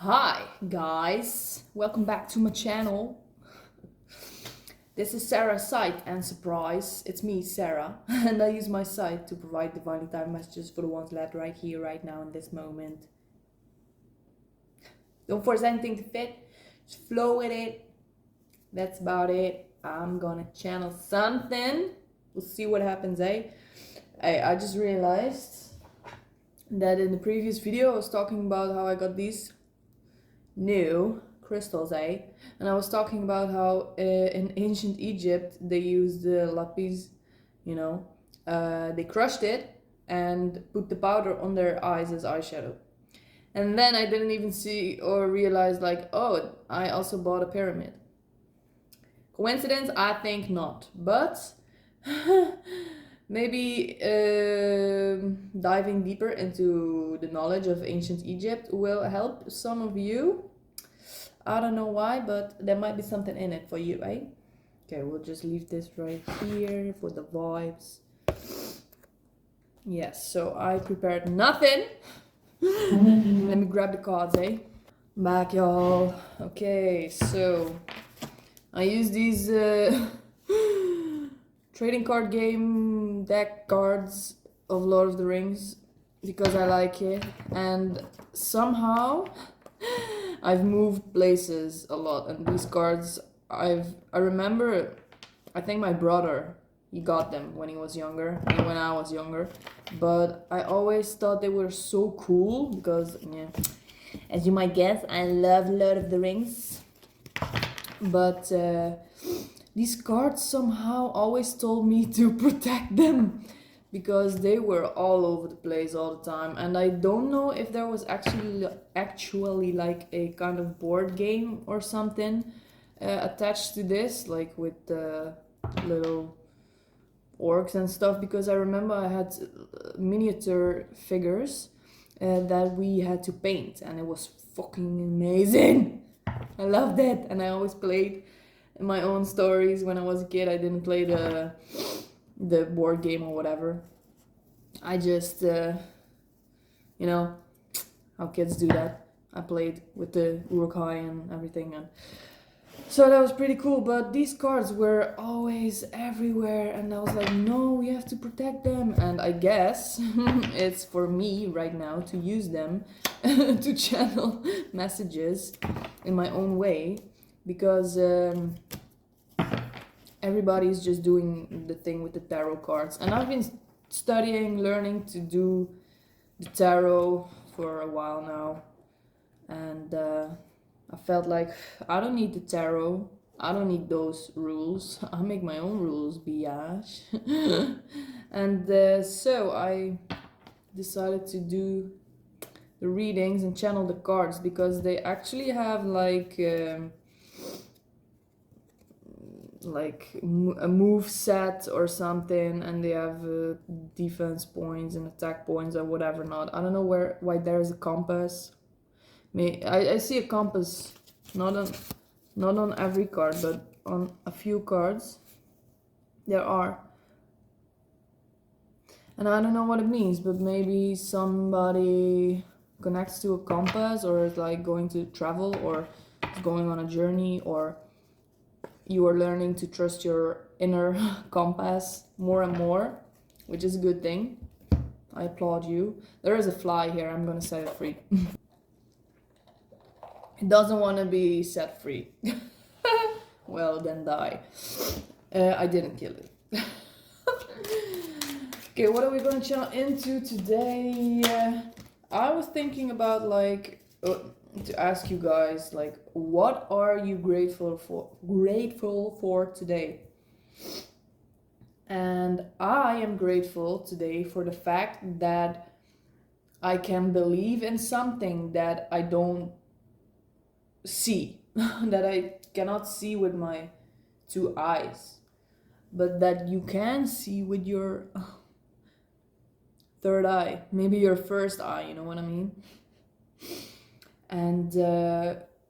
Hi guys, welcome back to my channel. This is Sarah's site, and surprise, it's me, Sarah, and I use my site to provide divinely timed messages for the ones left right here, right now, in this moment. Don't force anything to fit, just flow with it. That's about it. I'm gonna channel something. We'll see what happens, eh? I just realized that in the previous video I was talking about how I got these new crystals, eh? And I was talking about how in ancient Egypt they used the lapis, they crushed it and put the powder on their eyes as eyeshadow. And then I didn't even see or realize, like, oh, I also bought a pyramid. Coincidence? I think not. But maybe diving deeper into the knowledge of ancient Egypt will help some of you. I don't know why, but there might be something in it for you, eh? Okay, we'll just leave this right here for the vibes. Yes, so I prepared nothing. Let me grab the cards, eh? Back, y'all. Okay, so I use these trading card game deck cards of Lord of the Rings because I like it, and somehow I've moved places a lot, and these cards I remember, I think my brother, he got them when he was younger and when I was younger, but I always thought they were so cool because, yeah, as you might guess, I love Lord of the Rings. But these cards somehow always told me to protect them because they were all over the place all the time, and I don't know if there was actually like a kind of board game or something attached to this, like with little orcs and stuff, because I remember I had miniature figures that we had to paint, and it was fucking amazing. I loved it, and I always played my own stories when I was a kid. I didn't play the board game or whatever. I just, how kids do that. I played with the Uruk-hai and everything, and so that was pretty cool. But these cards were always everywhere, and I was like, no, we have to protect them. And I guess it's for me right now to use them to channel messages in my own way, because everybody's just doing the thing with the tarot cards, and I've been learning to do the tarot for a while now, and I felt like I don't need the tarot, I don't need those rules, I make my own rules, biatch. And so I decided to do the readings and channel the cards, because they actually have like a move set or something, and they have defense points and attack points or whatever. Not, I don't know why there is a compass. I see a compass not on every card, but on a few cards there are, and I don't know what it means, but maybe somebody connects to a compass, or is like going to travel, or is going on a journey, or you are learning to trust your inner compass more and more, which is a good thing. I applaud you. There is a fly here, I'm gonna set it free. It doesn't want to be set free. Well, then die. I didn't kill it. Okay, what are we gonna channel into today? I was thinking about, like, to ask you guys, like, what are you grateful for today? And I am grateful today for the fact that I can believe in something that I don't see, that I cannot see with my two eyes, but that you can see with your third eye, maybe your first eye, you know what I mean? And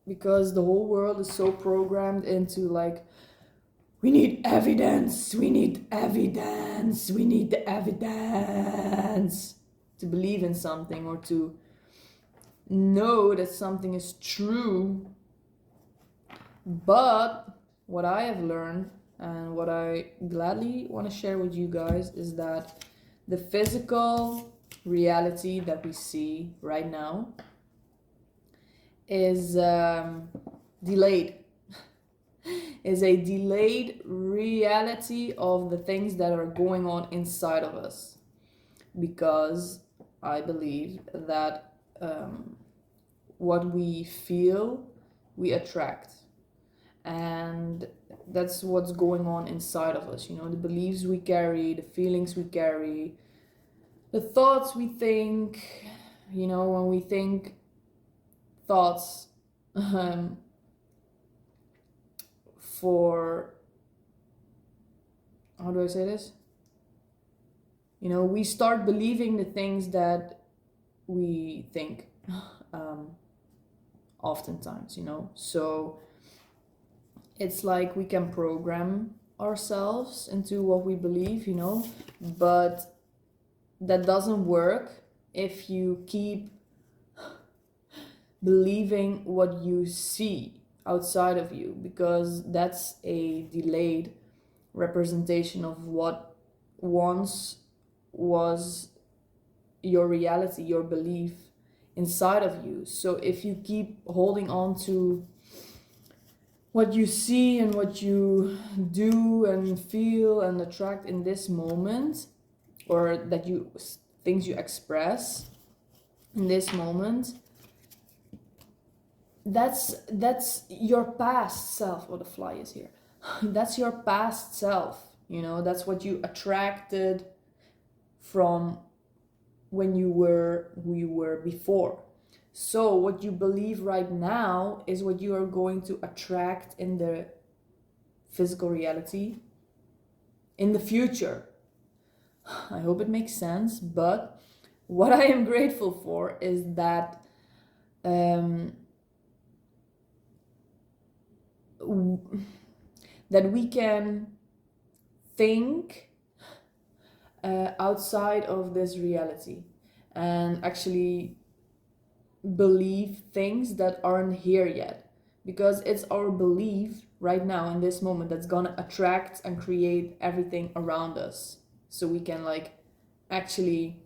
because the whole world is so programmed into, like, we need evidence, we need evidence, we need the evidence to believe in something, or to know that something is true. But what I have learned and what I gladly want to share with you guys is that the physical reality that we see right now is delayed. Is a delayed reality of the things that are going on inside of us. Because I believe that what we feel, we attract. And that's what's going on inside of us, you know, the beliefs we carry, the feelings we carry, the thoughts we think, you know, when we think thoughts for, how do I say this? You know, we start believing the things that we think oftentimes, you know. So it's like we can program ourselves into what we believe, you know, but that doesn't work if you keep believing what you see outside of you, because that's a delayed representation of what once was your reality, your belief inside of you. So if you keep holding on to what you see and what you do and feel and attract in this moment, or that you things you express in this moment, that's your past self. Oh, the fly is here. That's your past self, you know. That's what you attracted from when you were who you were before. So what you believe right now is what you are going to attract in the physical reality in the future. I hope it makes sense, but what I am grateful for is that that we can think outside of this reality and actually believe things that aren't here yet, because it's our belief right now in this moment that's gonna attract and create everything around us, so we can like actually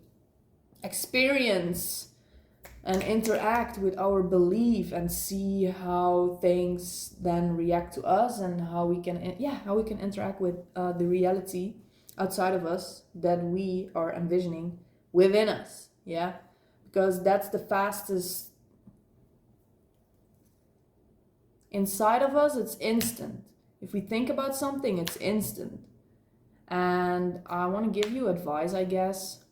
experience and interact with our belief and see how things then react to us, and how we can interact with the reality outside of us that we are envisioning within us. Yeah, because that's the fastest. Inside of us, it's instant. If we think about something, it's instant. And I want to give you advice, I guess.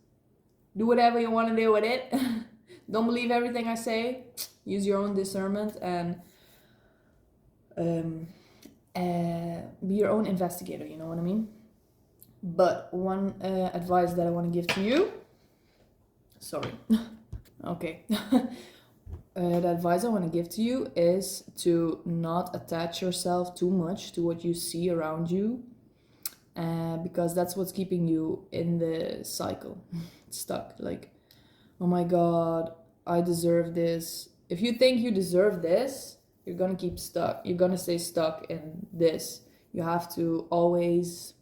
Do whatever you want to do with it. Don't believe everything I say. Use your own discernment and be your own investigator, you know what I mean? But one advice that I want to give to you. Sorry. Okay. The advice I want to give to you is to not attach yourself too much to what you see around you, because that's what's keeping you in the cycle, stuck. Like, oh my God, I deserve this. If you think you deserve this, you're gonna keep stuck. You're gonna stay stuck in this. You have to always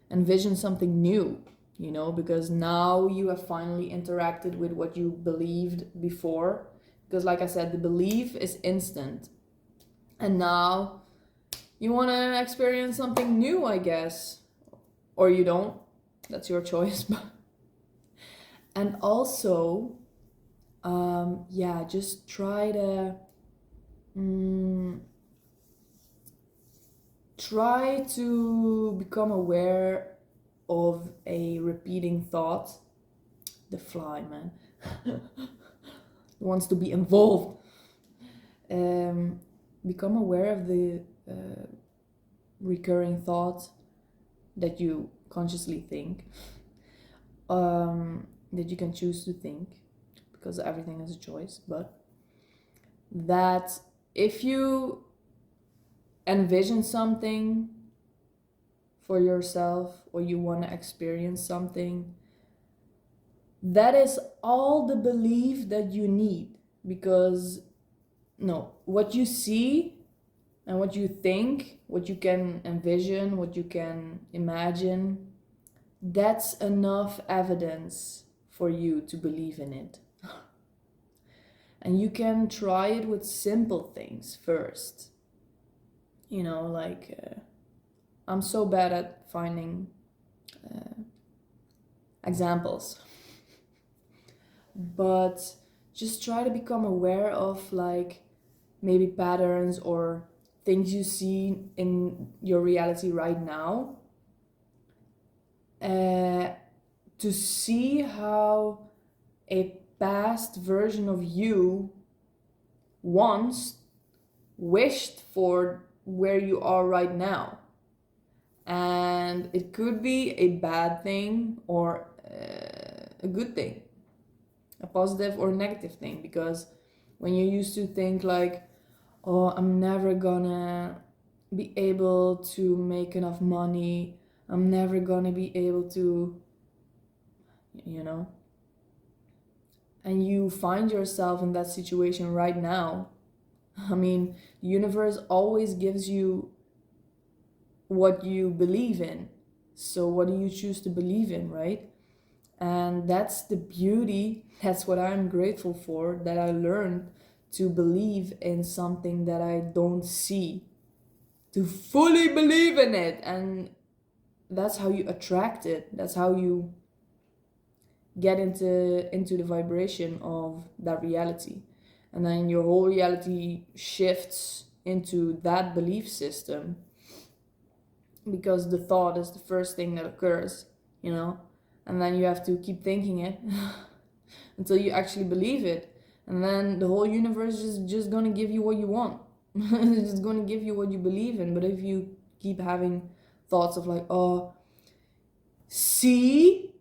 envision something new, you know, because now you have finally interacted with what you believed before. Because like I said, the belief is instant. And now you want to experience something new, I guess. Or you don't. That's your choice. And also, just try to become aware of a repeating thought. The fly, man. Wants to be involved. Become aware of the recurring thought that you consciously think, that you can choose to think, because everything is a choice. But that if you envision something for yourself, or you want to experience something, that is all the belief that you need. Because no, what you see and what you think, what you can envision, what you can imagine, that's enough evidence for you to believe in it. And you can try it with simple things first. You know, like I'm so bad at finding examples. But just try to become aware of like maybe patterns or things you see in your reality right now, to see how a past version of you once wished for where you are right now. And it could be a bad thing or a good thing, a positive or negative thing. Because when you used to think like, oh, I'm never gonna be able to make enough money, I'm never gonna be able to, you know, and you find yourself in that situation right now. I mean, the universe always gives you what you believe in. So what do you choose to believe in, right? And that's the beauty. That's what I'm grateful for, that I learned to believe in something that I don't see, to fully believe in it. And that's how you attract it. That's how you get into the vibration of that reality. And then your whole reality shifts into that belief system, because the thought is the first thing that occurs, you know, and then you have to keep thinking it until you actually believe it, and then the whole universe is just gonna give you what you want. It's just gonna give you what you believe in. But if you keep having thoughts of like, oh, see,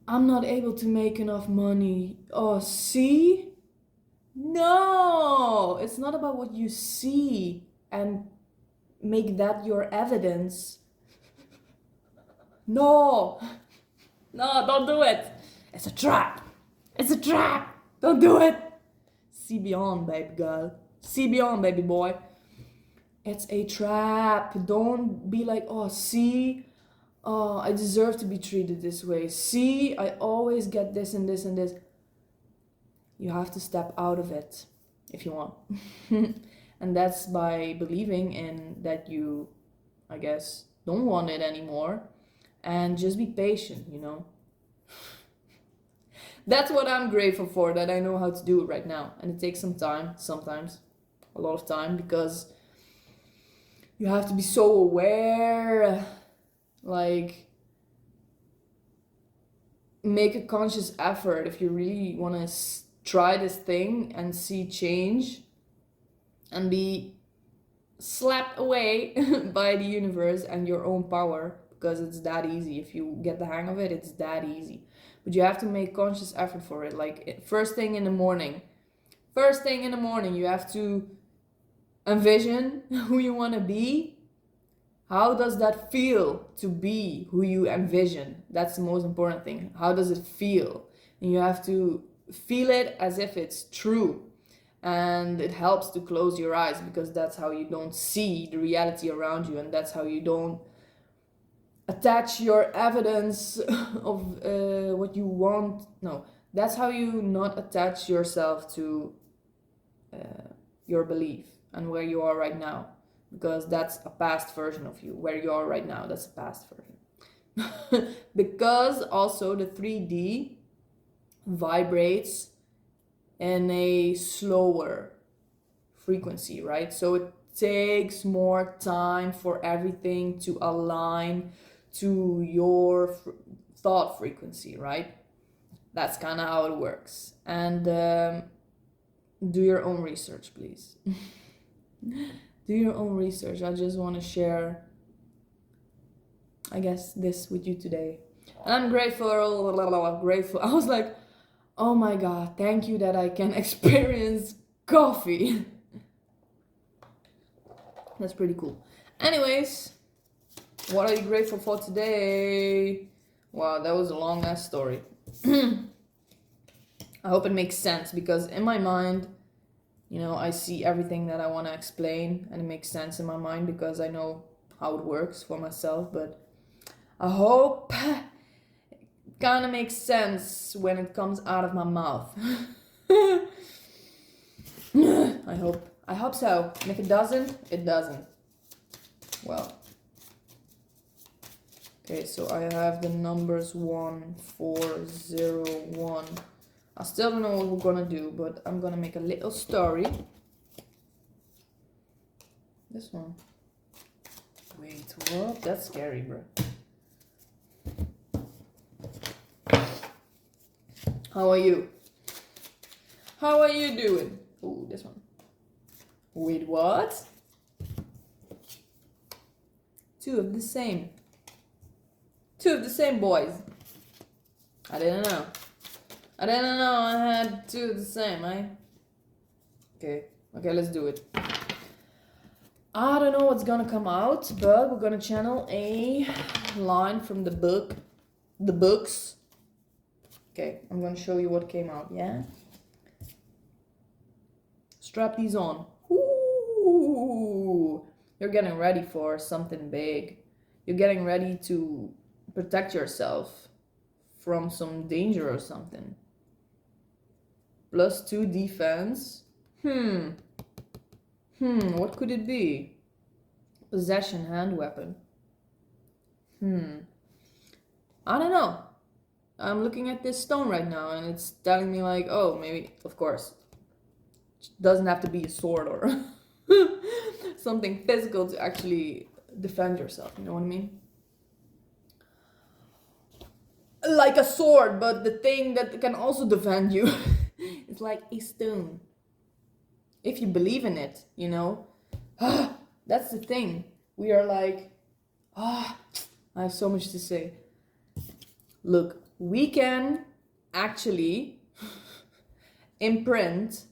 I'm not able to make enough money, oh, see, no, it's not about what you see and make that your evidence. No, no, don't do it. It's a trap. It's a trap. Don't do it. See beyond, baby girl. See beyond, baby boy. It's a trap. Don't be like, oh, see, oh, I deserve to be treated this way. See, I always get this and this and this. You have to step out of it if you want. And that's by believing in that you, I guess, don't want it anymore. And just be patient, you know. That's what I'm grateful for, that I know how to do it right now. And it takes some time, sometimes, a lot of time, because you have to be so aware, like, make a conscious effort if you really want to try this thing and see change and be slapped away by the universe and your own power, because it's that easy. If you get the hang of it, it's that easy. But you have to make conscious effort for it. Like first thing in the morning, you have to envision who you want to be. How does that feel to be who you envision? That's the most important thing. How does it feel? And you have to feel it as if it's true. And it helps to close your eyes, because that's how you don't see the reality around you, and that's how you don't attach your evidence of what you want. No, that's how you not attach yourself to your belief and where you are right now, because that's a past version of you. Where you are right now, that's a past version. Because also the 3D vibrates in a slower frequency, right? So it takes more time for everything to align to your thought frequency, right? That's kind of how it works. And do your own research, please. Do your own research. I just want to share, I guess, this with you today. And I'm grateful. I was like, oh my God, thank you that I can experience coffee. That's pretty cool. Anyways, what are you grateful for today? Wow, that was a long ass story. I hope it makes sense, because in my mind, you know, I see everything that I want to explain, and it makes sense in my mind because I know how it works for myself. But I hope it kind of makes sense when it comes out of my mouth. I hope so. And if it doesn't, it doesn't. Well. Okay, so I have the numbers 1, 4, 0, 1. I still don't know what we're gonna do, but I'm gonna make a little story. This one. Wait, what? That's scary, bro. How are you? How are you doing? Ooh, this one. Wait, what? Two of the same. Two of the same boys. I didn't know. I didn't know I had two of the same, eh? Okay, let's do it. I don't know what's gonna come out, but we're gonna channel a line from the books. Okay, I'm gonna show you what came out, yeah? Strap these on. Ooh, you're getting ready for something big. You're getting ready to protect yourself from some danger or something. +2 defense. What could it be? Possession, hand weapon. I don't know. I'm looking at this stone right now and it's telling me like, oh, maybe, of course, it doesn't have to be a sword or something physical to actually defend yourself, you know what I mean? Like a sword, but the thing that can also defend you is like a stone. If you believe in it, you know? That's the thing. We are like, I have so much to say. Look, we can actually imprint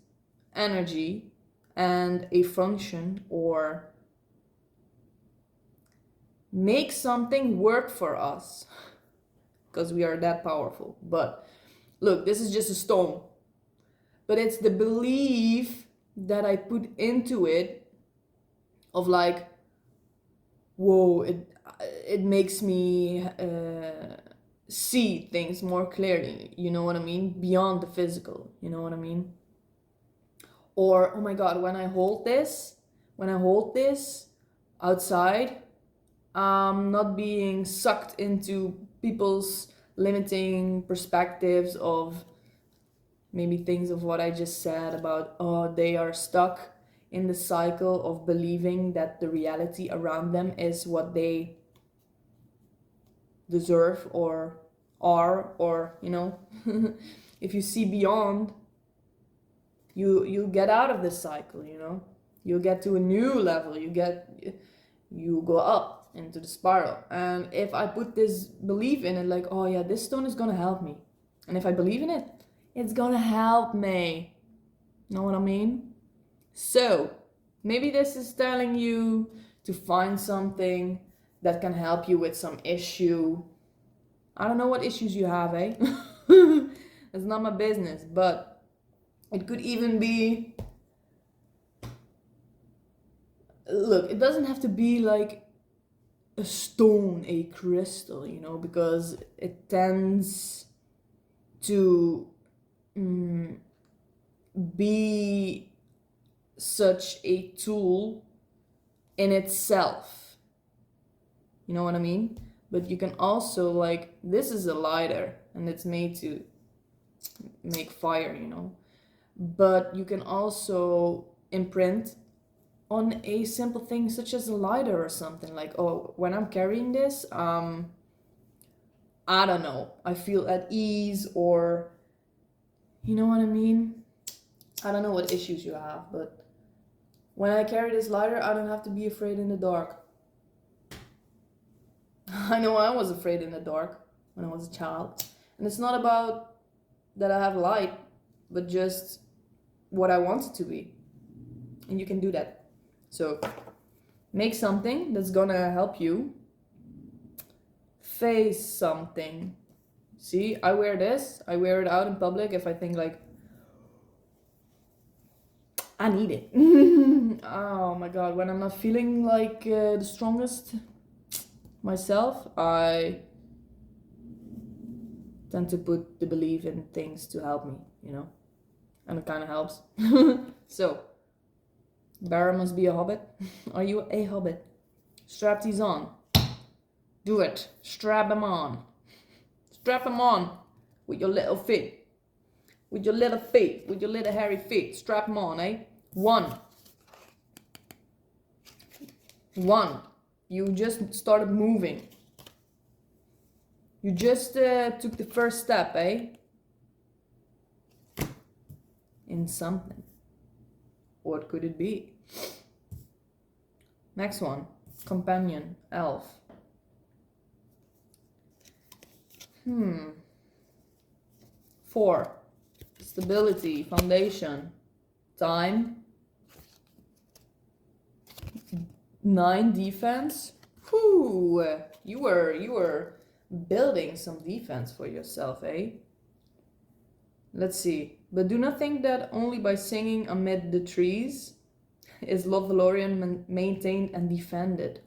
energy and a function, or make something work for us, because we are that powerful. But look, this is just a stone, but it's the belief that I put into it of like, whoa, it makes me see things more clearly, you know what I mean, beyond the physical, you know what I mean? Or, oh my god, when I hold this outside, I'm not being sucked into people's limiting perspectives of maybe things of what I just said about, oh, they are stuck in the cycle of believing that the reality around them is what they deserve or are, or, you know. If you see beyond, you get out of this cycle, you know. You get to a new level, you go up into the spiral. And if I put this belief in it, like, oh yeah, this stone is gonna help me, and if I believe in it, it's gonna help me, know what I mean? So maybe this is telling you to find something that can help you with some issue. I don't know what issues you have, eh? It's not my business, but it could even be, look, it doesn't have to be like a stone, a crystal, you know, because it tends to be such a tool in itself, you know what I mean? But you can also, like, this is a lighter and it's made to make fire, you know, but you can also imprint on a simple thing such as a lighter or something, like, oh, when I'm carrying this, I don't know, I feel at ease, or, you know what I mean? I don't know what issues you have, but when I carry this lighter, I don't have to be afraid in the dark. I know I was afraid in the dark when I was a child. And it's not about that I have light, but just what I want it to be. And you can do that. So make something that's gonna help you face something. See, I wear this, I wear it out in public if I think like, I need it. Oh my god, when I'm not feeling like the strongest myself, I tend to put the belief in things to help me, you know? And it kind of helps. So, Barra must be a hobbit. Are you a hobbit? Strap these on. Do it. Strap them on. Strap them on with your little feet. With your little feet. With your little hairy feet. Strap them on, eh? One. You just started moving. You just took the first step, eh? In something. What could it be? Next one. Companion. Elf. 4. Stability. Foundation. Time. 9. Defense. Whew. You were building some defense for yourself, eh? Let's see. But do not think that only by singing amid the trees is Lothlorien maintained and defended.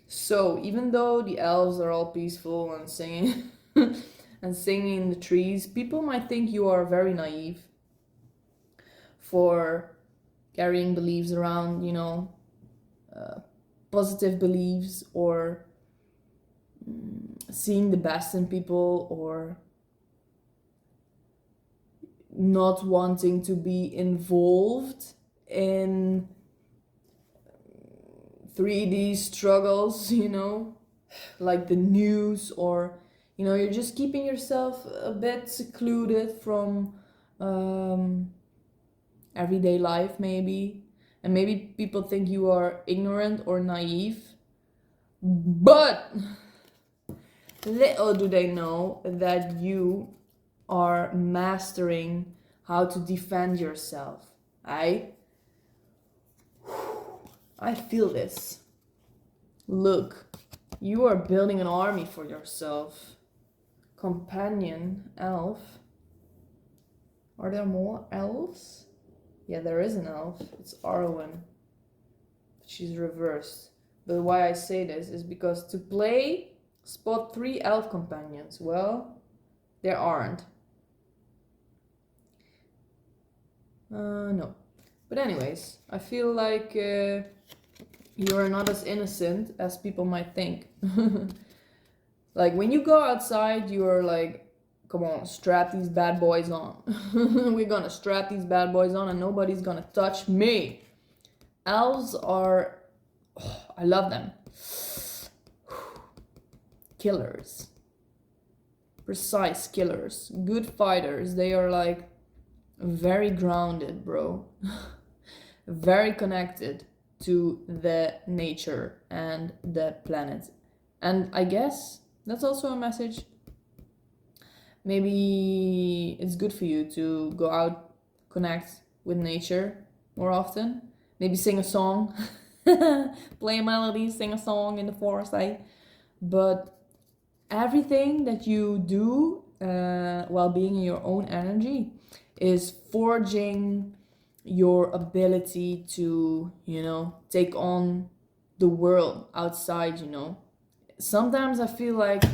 So, even though the elves are all peaceful and singing and singing in the trees, people might think you are very naive for carrying beliefs around, you know, positive beliefs, or seeing the best in people, or not wanting to be involved in 3D struggles, you know, like the news, or, you know, you're just keeping yourself a bit secluded from everyday life, maybe. And maybe people think you are ignorant or naive, but little do they know that you are mastering how to defend yourself. I feel this. Look, you are building an army for yourself. Companion, elf. Are there more elves? Yeah, there is an elf. It's Arwen. She's reversed. But why I say this is because to play, spot 3 elf companions. Well, there aren't. No. But anyways, I feel like you're not as innocent as people might think. Like, when you go outside, you're like, come on, strap these bad boys on. We're gonna strap these bad boys on and nobody's gonna touch me. Elves are... Oh, I love them. Killers. Precise killers. Good fighters. They are like very grounded, bro. Very connected to the nature and the planet. And I guess that's also a message. Maybe it's good for you to go out, connect with nature more often. Maybe sing a song. Play a melody, sing a song in the forest, eh? But everything that you do while being in your own energy is forging your ability to, you know, take on the world outside, you know. Sometimes I feel like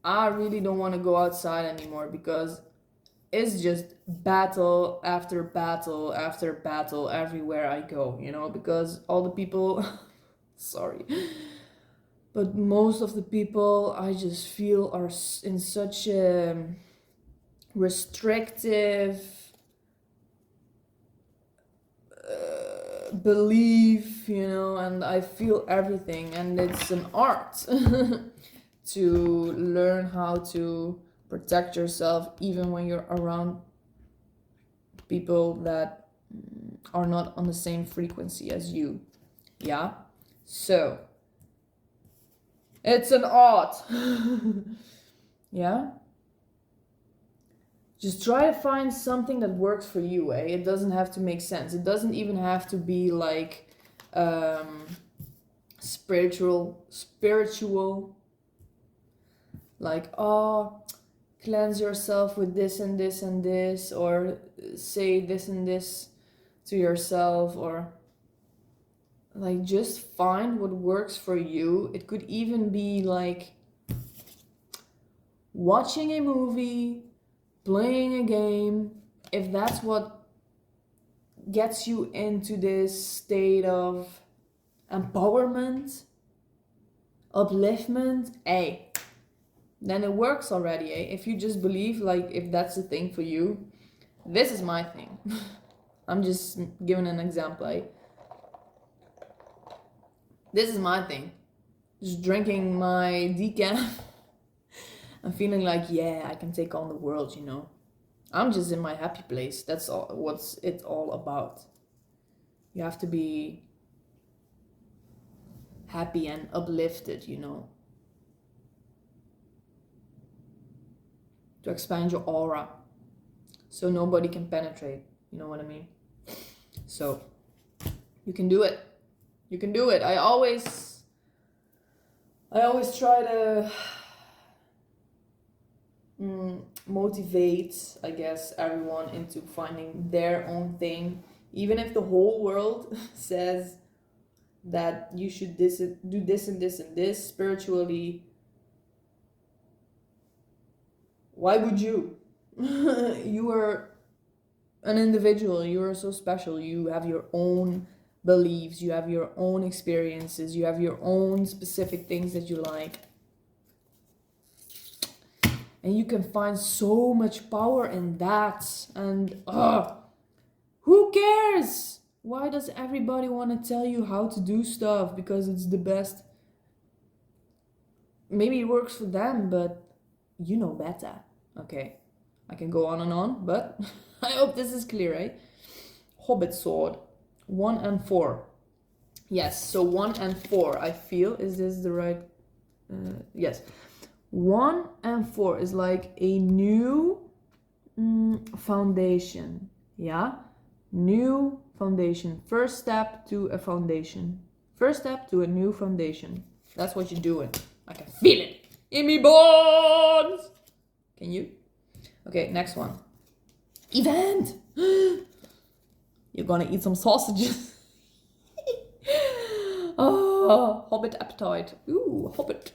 I really don't want to go outside anymore because it's just battle after battle after battle everywhere I go, you know, because all the people, sorry, but most of the people I just feel are in such a restrictive belief, you know, and I feel everything, and it's an art to learn how to protect yourself even when you're around people that are not on the same frequency as you. Yeah, so it's an art. Yeah, just try to find something that works for you, eh? It doesn't have to make sense. It doesn't even have to be like spiritual, like, oh, cleanse yourself with this and this and this, or say this and this to yourself, or like just find what works for you. It could even be like watching a movie, playing a game, if that's what gets you into this state of empowerment, upliftment, then it works already, If you just believe, like, if that's the thing for you, this is my thing. I'm just giving an example, This is my thing. Just drinking my decaf. I'm feeling like, yeah, I can take on the world, I'm just in my happy place. That's all. What's it all about? You have to be happy and uplifted, to expand your aura, so nobody can penetrate. You know what I mean? So you can do it. You can do it. I always try to motivate, I guess, everyone into finding their own thing, even if the whole world says that you should do this and this and this spiritually. Why would you? You are an individual. You are so special. You have your own beliefs. You have your own experiences. You have your own specific things that you like. And you can find so much power in that. And who cares? Why does everybody want to tell you how to do stuff? Because it's the best. Maybe it works for them, but you know better. Okay, I can go on and on, but I hope this is clear, Hobbit sword, 1 and 4. Yes, so 1 and 4, I feel, is this the right? Yes. 1 and 4 is like a new foundation. Yeah, new foundation. First step to a foundation. First step to a new foundation. That's what you're doing. I can feel it in me bones. Can you? Okay, next one. Event. You're gonna eat some sausages. Oh, Hobbit appetite. Ooh, Hobbit.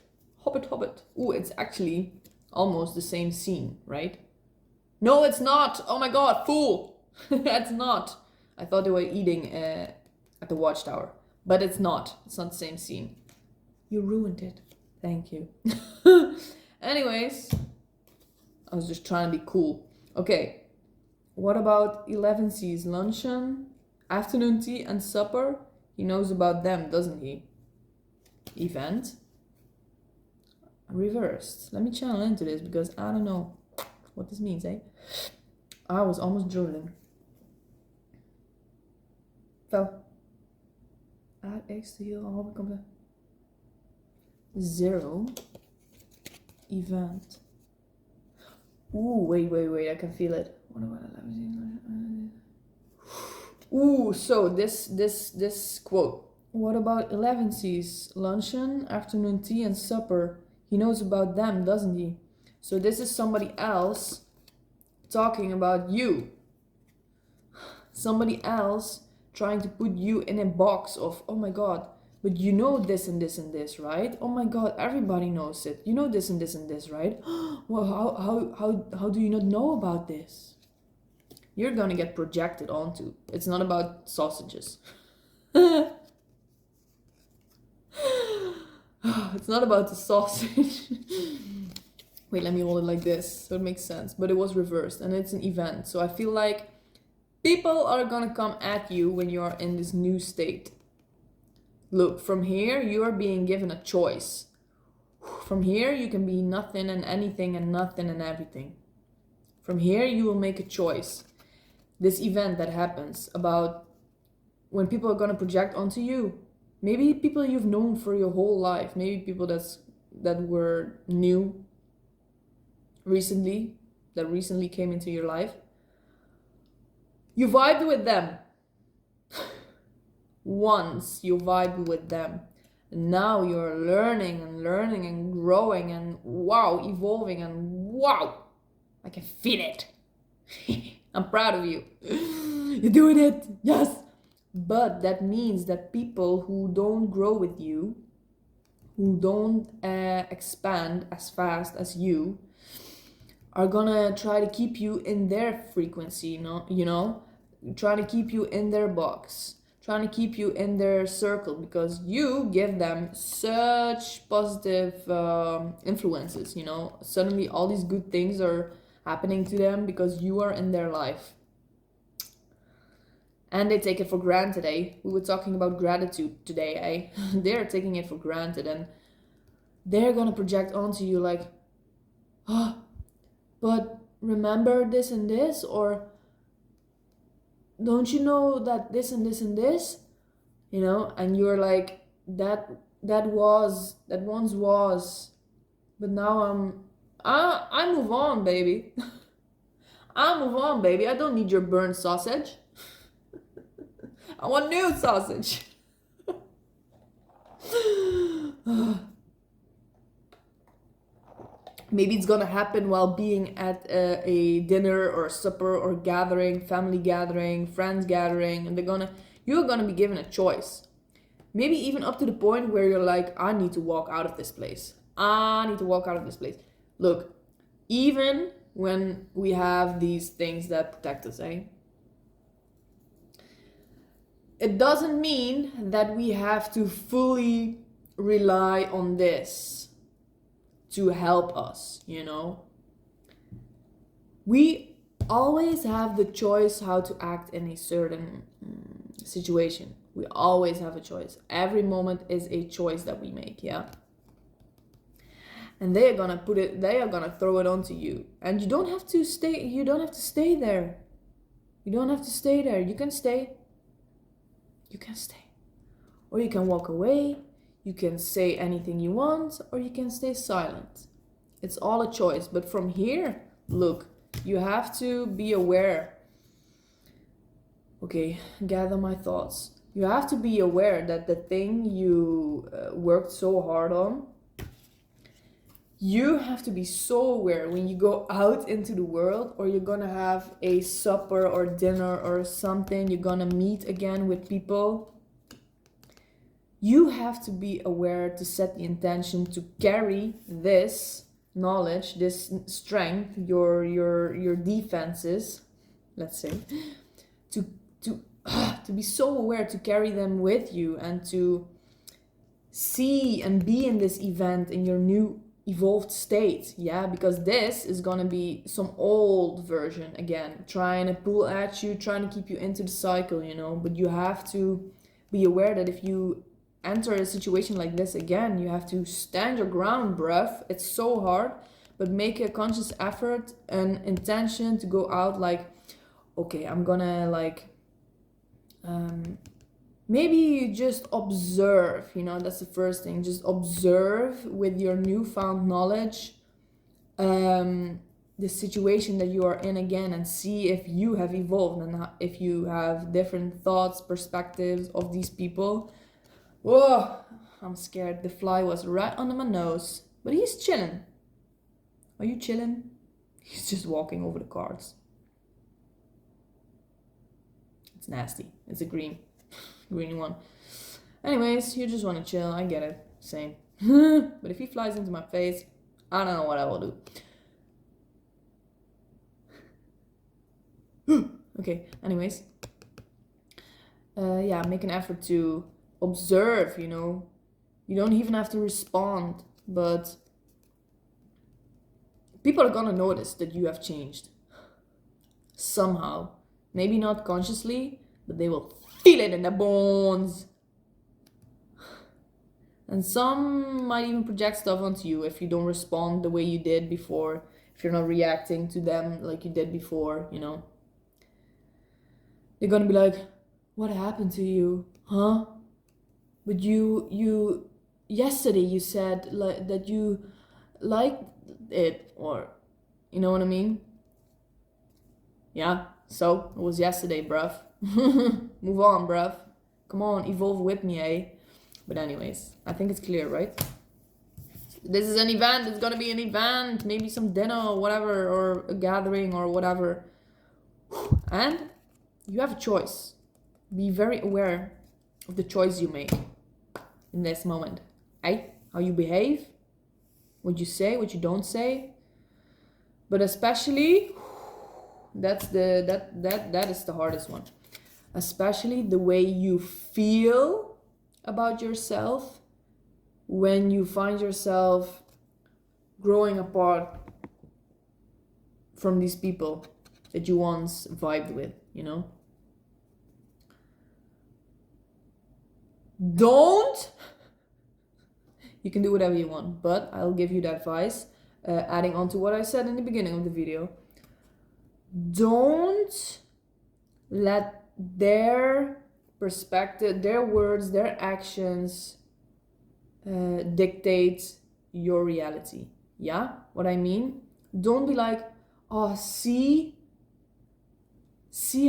Ooh, it's actually almost the same scene, right? No, it's not. Oh my god, fool. That's not. I thought they were eating at the watchtower, but it's not. It's not the same scene. You ruined it. Thank you. Anyways, I was just trying to be cool. Okay, what about 11 C's? Luncheon, afternoon tea, and supper? He knows about them, doesn't he? Event. Reversed. Let me channel into this because I don't know what this means, I was almost drooling. Fell. Add X to heal all the 0 event. Ooh, wait, I can feel it. What about 11? Ooh, so this quote. What about 11 C's? Luncheon, afternoon tea, and supper. He knows about them, doesn't he? So this is somebody else talking about you. Somebody else trying to put you in a box of, oh my god, but you know this and this and this, right? Oh my god, everybody knows it. You know this and this and this, right? Well, how do you not know about this? You're gonna get projected onto. It's not about sausages. It's not about the sausage. Wait, let me hold it like this so it makes sense. But it was reversed and it's an event. So I feel like people are gonna come at you when you are in this new state. Look, from here you are being given a choice. From here you can be nothing and anything and nothing and everything. From here you will make a choice. This event that happens about when people are gonna project onto you. Maybe people you've known for your whole life. Maybe people that were new recently, that recently came into your life. You vibed with them. Once you vibed with them. Now you're learning and growing and wow, evolving and wow, I can feel it. I'm proud of you. You're doing it. Yes. But that means that people who don't grow with you, who don't expand as fast as you, are gonna try to keep you in their frequency, you know, trying to keep you in their box, trying to keep you in their circle, because you give them such positive influences, you know. Suddenly all these good things are happening to them because you are in their life. And they take it for granted, eh? We were talking about gratitude today, eh? They're taking it for granted, and they're gonna project onto you like, oh, but remember this and this, or don't you know that this and this and this, you know? And you're like, that once was, but now I move on, baby. I move on, baby. I don't need your burnt sausage. I want new sausage. Maybe it's gonna happen while being at a dinner or a supper or gathering, family gathering, friends gathering, and you're gonna be given a choice. Maybe even up to the point where you're like, I need to walk out of this place. I need to walk out of this place. Look, even when we have these things that protect us, eh? It doesn't mean that we have to fully rely on this to help us, you know. We always have the choice how to act in a certain situation. We always have a choice. Every moment is a choice that we make, yeah. And they are gonna throw it onto you. And you don't have to stay there. You don't have to stay there. You can stay. Or you can walk away. You can say anything you want, or you can stay silent. It's all a choice. But from here, look, you have to be aware. Okay, gather my thoughts. You have to be aware that the thing you worked so hard on, you have to be so aware when you go out into the world, or you're gonna have a supper or dinner or something, you're gonna meet again with people. You have to be aware to set the intention to carry this knowledge, this strength, your defenses, let's say, to be so aware to carry them with you and to see and be in this event in your new evolved state, yeah, because this is gonna be some old version again, trying to pull at you, trying to keep you into the cycle, you know. But you have to be aware that if you enter a situation like this again, you have to stand your ground, bruv. It's so hard, but make a conscious effort and intention to go out like, okay, I'm gonna like maybe you just observe, you know. That's the first thing. Just observe with your newfound knowledge the situation that you are in again, and see if you have evolved and if you have different thoughts, perspectives of these people. Whoa, I'm scared. The fly was right under my nose, but he's chilling. Are you chilling? He's just walking over the cards. It's nasty. It's a green one. Anyways, you just want to chill. I get it. Same. But if he flies into my face, I don't know what I will do. Okay, anyways. Yeah, make an effort to observe, you know. You don't even have to respond, but people are gonna notice that you have changed. Somehow. Maybe not consciously, but they will feel it in their bones. And some might even project stuff onto you if you don't respond the way you did before, if you're not reacting to them like you did before, you know. They're gonna be like, what happened to you? Huh? But you yesterday you said that you liked it, or you know what I mean? Yeah, so it was yesterday, bruv. Move on, bruv. Come on, evolve with me, eh? But anyways, I think it's clear, right? This is an event. It's gonna be an event. Maybe some dinner or whatever, or a gathering or whatever. And you have a choice. Be very aware of the choice you make in this moment. Hey, how you behave, what you say, what you don't say. But especially, that is the hardest one. Especially the way you feel about yourself when you find yourself growing apart from these people that you once vibed with, you know? Don't! You can do whatever you want, but I'll give you the advice, adding on to what I said in the beginning of the video. Don't let their perspective, their words, their actions dictate your reality. Yeah? What I mean? Don't be like, oh, see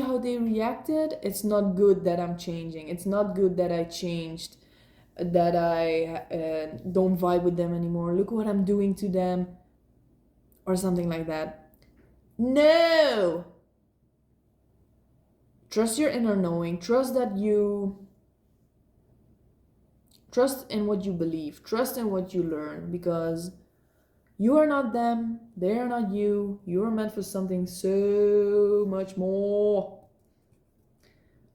how they reacted? It's not good that I'm changing. It's not good that I changed, that I don't vibe with them anymore. Look what I'm doing to them. Or something like that. No! Trust your inner knowing. Trust in what you believe. Trust in what you learn, because you are not them. They are not you. You are meant for something so much more.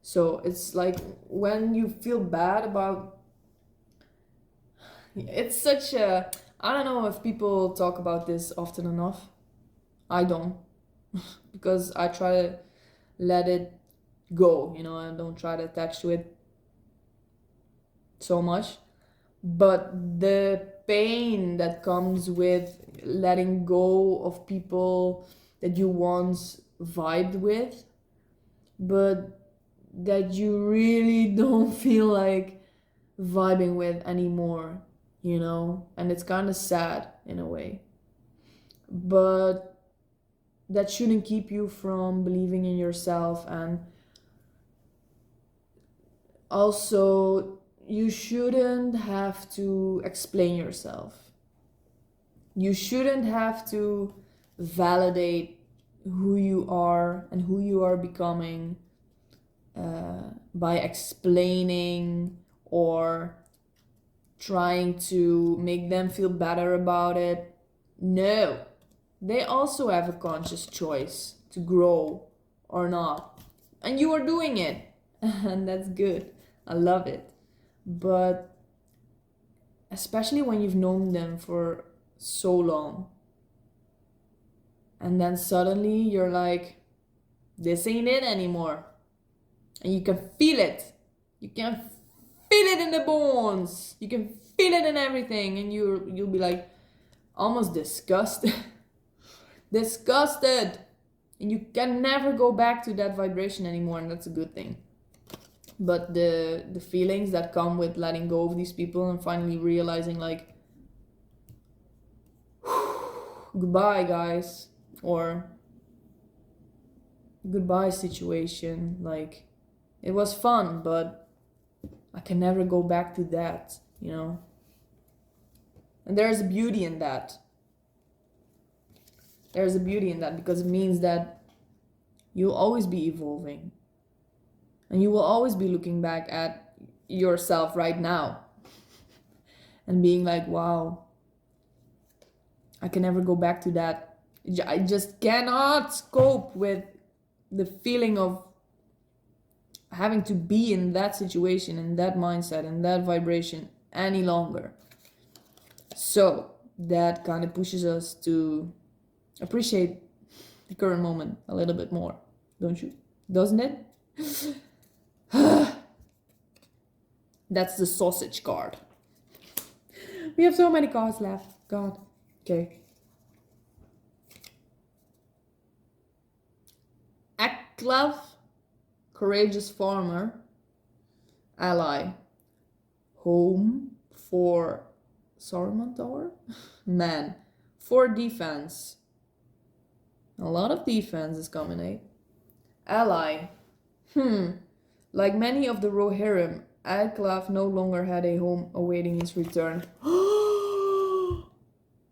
So it's like when you feel bad about... It's such a... I don't know if people talk about this often enough. I don't. Because I try to let it go, you know, I don't try to attach to it so much. But the pain that comes with letting go of people that you once vibed with, but that you really don't feel like vibing with anymore, you know, and it's kind of sad in a way. But that shouldn't keep you from believing in yourself. And also, you shouldn't have to explain yourself. You shouldn't have to validate who you are and who you are becoming by explaining or trying to make them feel better about it. No, they also have a conscious choice to grow or not. And you are doing it. And that's good. I love it. But especially when you've known them for so long, and then suddenly you're like, this ain't it anymore. And you can feel it. You can feel it in the bones. You can feel it in everything. And you'll be like almost disgusted. Disgusted. And you can never go back to that vibration anymore. And that's a good thing. But the feelings that come with letting go of these people and finally realizing like, goodbye guys, or goodbye situation, like it was fun, but I can never go back to that, you know. And there's a beauty in that. There's a beauty in that, because it means that you'll always be evolving. And you will always be looking back at yourself right now and being like, wow, I can never go back to that. I just cannot cope with the feeling of having to be in that situation, in that mindset, in that vibration any longer. So that kind of pushes us to appreciate the current moment a little bit more, don't you? Doesn't it? That's the sausage card. We have so many cards left. God. Okay. Aklav, courageous farmer. Ally. Home for Saruman Tower. Man. For defense. A lot of defense is coming, eh? Ally. Like many of the Rohirrim, Adclaf no longer had a home awaiting his return.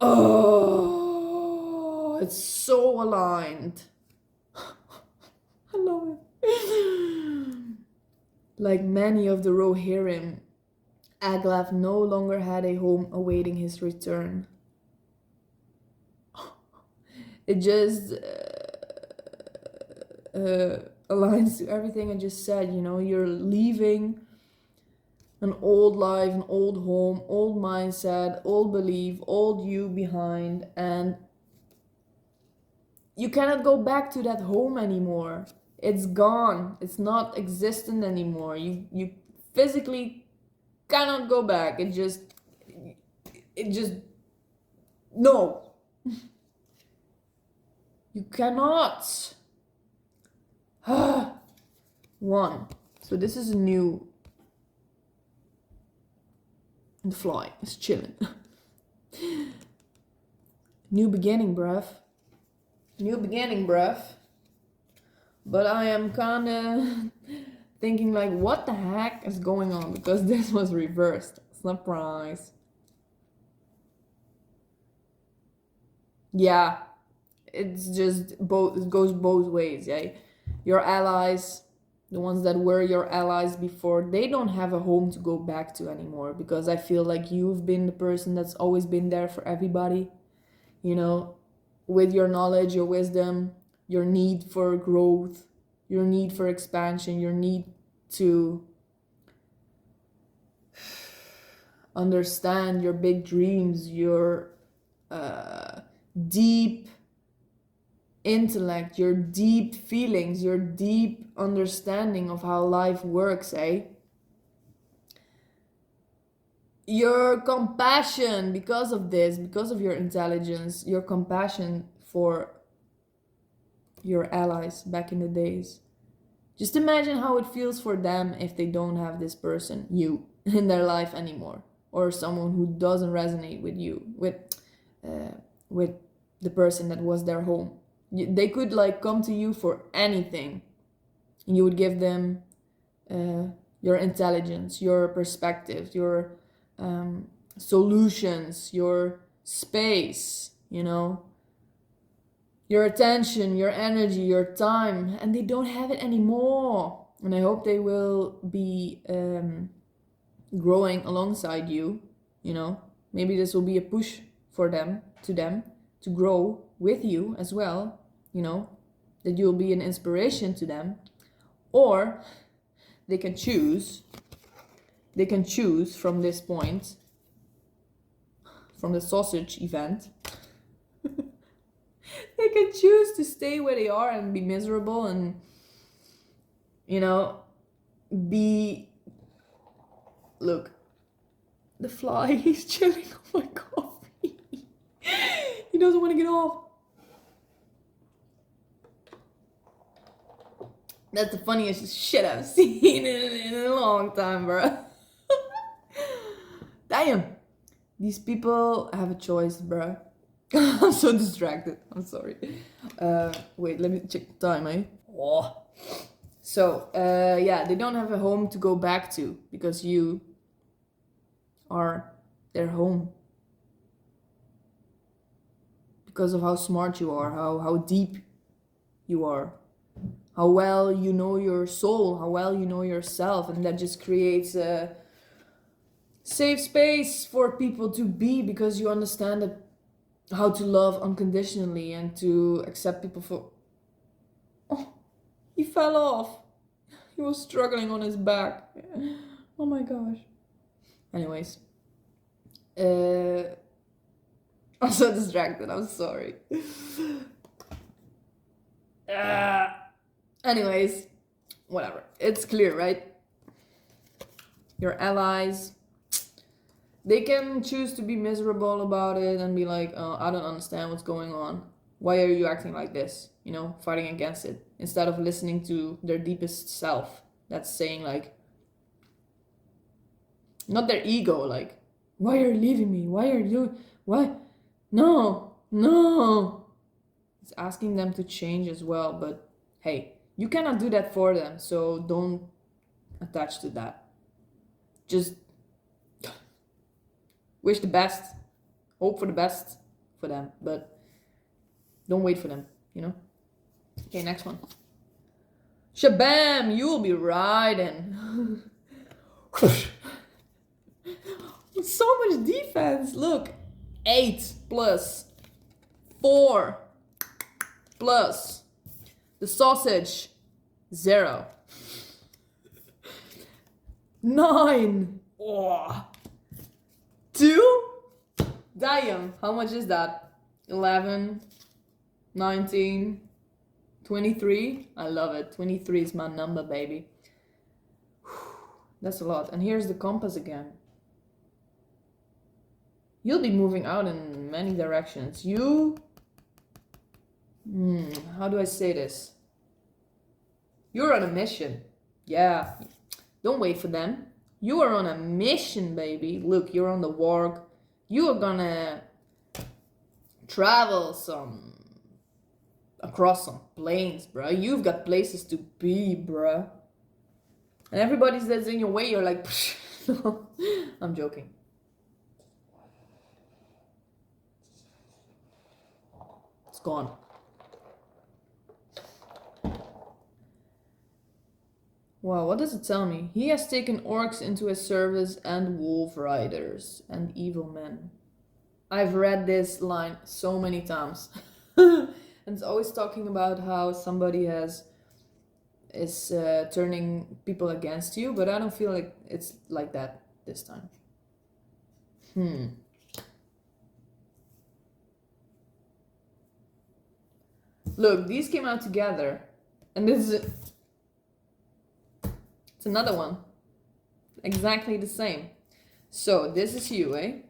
Oh, it's so aligned. I love it. Like many of the Rohirrim, Aglaf no longer had a home awaiting his return. It just aligns to everything I just said. You know, you're leaving an old life, an old home, old mindset, old belief, old you behind, and you cannot go back to that home anymore. It's gone. It's not existent anymore. You physically cannot go back. It just no. You cannot. One. So this is a new. The fly is chilling. New beginning, bruv. New beginning, bruv. But I am kinda thinking like, what the heck is going on? Because this was reversed. Surprise. Yeah. It's just both, it goes both ways, yeah. Your allies, the ones that were your allies before, they don't have a home to go back to anymore, because I feel like you've been the person that's always been there for everybody, you know, with your knowledge, your wisdom, your need for growth, your need for expansion, your need to understand your big dreams, your deep intellect, your deep feelings, your deep understanding of how life works, eh? Your compassion, because of this, because of your intelligence, your compassion for your allies back in the days. Just imagine how it feels for them if they don't have this person, you, in their life anymore, or someone who doesn't resonate with you, with the person that was their home. They could like come to you for anything, and you would give them your intelligence, your perspective, your solutions, your space, you know, your attention, your energy, your time, and they don't have it anymore. And I hope they will be growing alongside you, you know. Maybe this will be a push for them to grow with you as well, you know, that you'll be an inspiration to them. Or they can choose from this point, from the sausage event, they can choose to stay where they are and be miserable and, you know, look, the fly, he's chilling on my coffee. He doesn't want to get off. That's the funniest shit I've seen in a long time, bro. Damn. These people have a choice, bro. I'm so distracted. I'm sorry. Wait, let me check the time, eh? Oh. So, yeah, they don't have a home to go back to because you are their home. Because of how smart you are, how deep you are, how well you know your soul, how well you know yourself, and that just creates a safe space for people to be, because you understand that how to love unconditionally and to accept people for... Oh, he fell off. He was struggling on his back. Oh my gosh. Anyways. I'm so distracted, I'm sorry. Anyways, whatever. It's clear, right? Your allies, they can choose to be miserable about it and be like, oh, I don't understand what's going on. Why are you acting like this? You know, fighting against it. Instead of listening to their deepest self. That's saying like, not their ego, like, why are you leaving me? Why? No. It's asking them to change as well, but hey, you cannot do that for them, so don't attach to that. just wish the best, hope for the best for them, but don't wait for them, you know? Okay, next one. Shabam, you'll be riding. So much defense. Look, 8 plus 4 plus the sausage, 0. 9. Oh. 2. Damn, how much is that? 11, 19, 23. I love it. 23 is my number, baby. That's a lot. And here's the compass again. You'll be moving out in many directions. How do I say this? You're on a mission. Yeah. Don't wait for them. You are on a mission, baby. Look, you're on the warg. You are gonna travel across some planes, bruh. You've got places to be, bruh. And everybody that's in your way, you're like, no. I'm joking. It's gone. Wow, what does it tell me? He has taken orcs into his service and wolf riders and evil men. I've read this line so many times. And it's always talking about how somebody is turning people against you, but I don't feel like it's like that this time. Look, these came out together, and this is it's another one, exactly the same. So this is you, eh?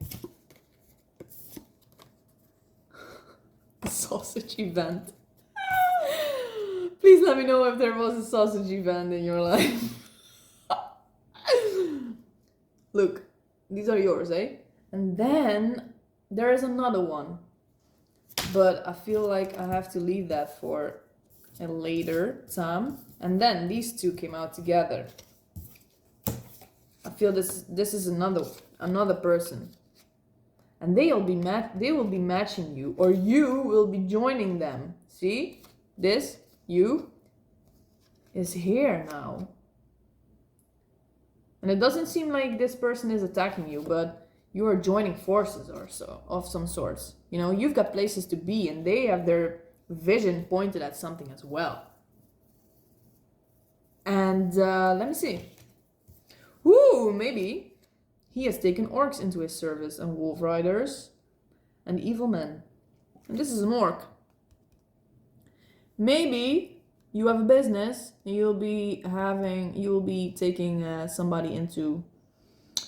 Sausage event. Please let me know if there was a sausage event in your life. Look, these are yours, eh? And then there is another one. But I feel like I have to leave that for a later time. And then these two came out together. I feel this is another person. And they will be matching you, or you will be joining them. See? This, you, is here now. And it doesn't seem like this person is attacking you, but you are joining forces or so, of some sorts. You know, you've got places to be, and they have their vision pointed at something as well. And let me see. Ooh, maybe he has taken orcs into his service and wolf riders and evil men. And this is an orc. Maybe you have a business and you'll be taking somebody into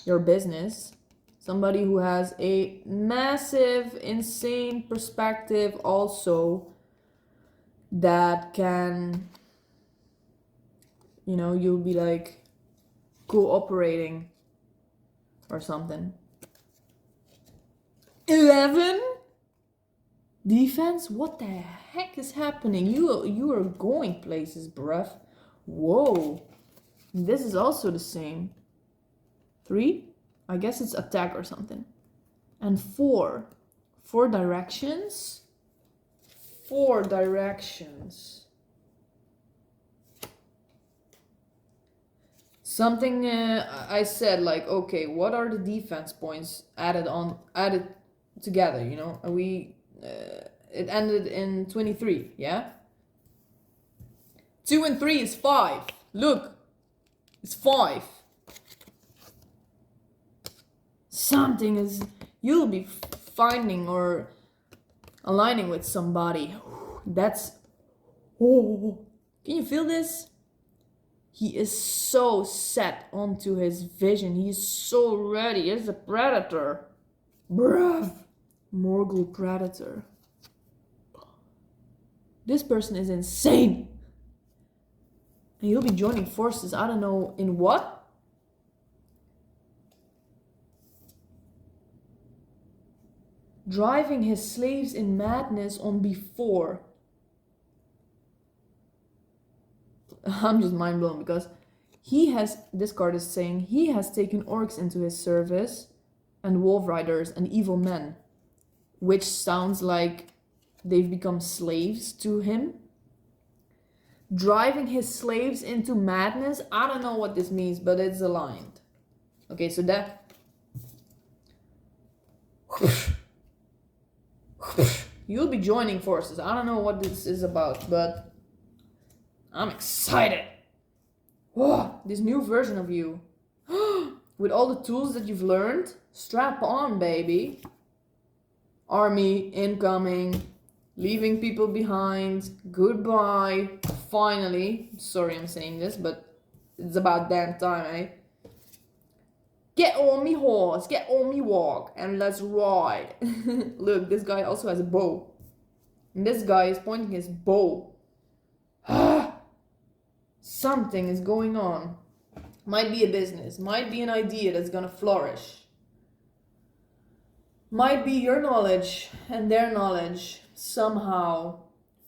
your business. Somebody who has a massive, insane perspective also that can, you know, you'll be like cooperating or something. 11? Defense? What the heck is happening? You are going places, bruv. Whoa. This is also the same. 3? I guess it's attack or something. And 4. 4 directions. 4 directions. Something I said like, okay, what are the defense points added together, you know? It ended in 23, yeah? 2 and 3 is 5. Look, it's 5. Something is, you'll be finding or aligning with somebody. That's, oh, can you feel this? He is so set onto his vision. He's so ready. He's a predator. Bruv. Morgul predator. This person is insane. And he'll be joining forces. I don't know in what. Driving his slaves in madness on before. I'm just mind blown because This card is saying he has taken orcs into his service and wolf riders and evil men, which sounds like they've become slaves to him. Driving his slaves into madness. I don't know what this means, but it's aligned. Okay, so that... You'll be joining forces. I don't know what this is about, but I'm excited. Whoa, this new version of you. With all the tools that you've learned, strap on, baby. Army incoming. Leaving people behind. Goodbye. Finally. Sorry I'm saying this, but it's about damn time, eh? Get on me horse, get on me walk, and let's ride. Look, this guy also has a bow. And this guy is pointing his bow. Something is going on. Might be a business, might be an idea that's gonna flourish. Might be your knowledge and their knowledge somehow